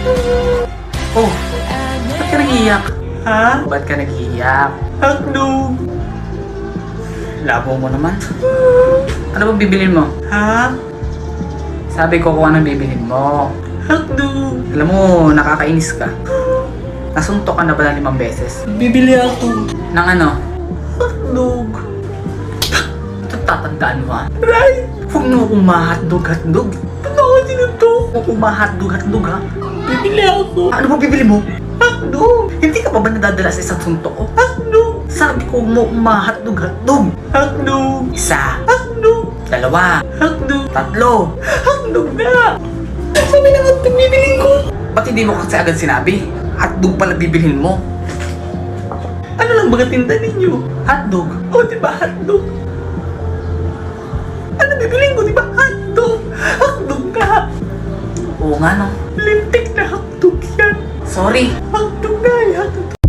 Oh, ba't ka nag-iiyak? Ha? Ba't ka nag-iiyak? Hotdog! Labo mo naman. Ano bang bibilin mo? Ha? Sabi ko kung anong bibilin mo. Hotdog! Alam mo, nakakainis ka. Nasuntok ka na ba ng 5 beses? Bibili ako. Ng ano? Hotdog. Ito tatandaan mo ha? Right! Huwag mo akong ma-hotdog. Ba't ako sinuntok? Huwag akong ma-hotdog ha? Bibili ako. Ano ba bibili mo? Hotdog! Hindi ka pa ba nadadala sa isang suntok ko? Hotdog! Sabi ko mo ma-hotdog. Hotdog! Isa. Hotdog! 2. Hotdog! 3. Hotdog na! Sabi na hotdog bibilin ko. Ba't hindi mo kasi agad sinabi? Hotdog pala bibilhin mo. Ano lang baga tinda ninyo? Hotdog? O diba hotdog? Ano bibilin ko diba hotdog? Hotdog ka! Oo nga no. Lintik na hotdog yan. Sorry. Hotdog na, hotdog.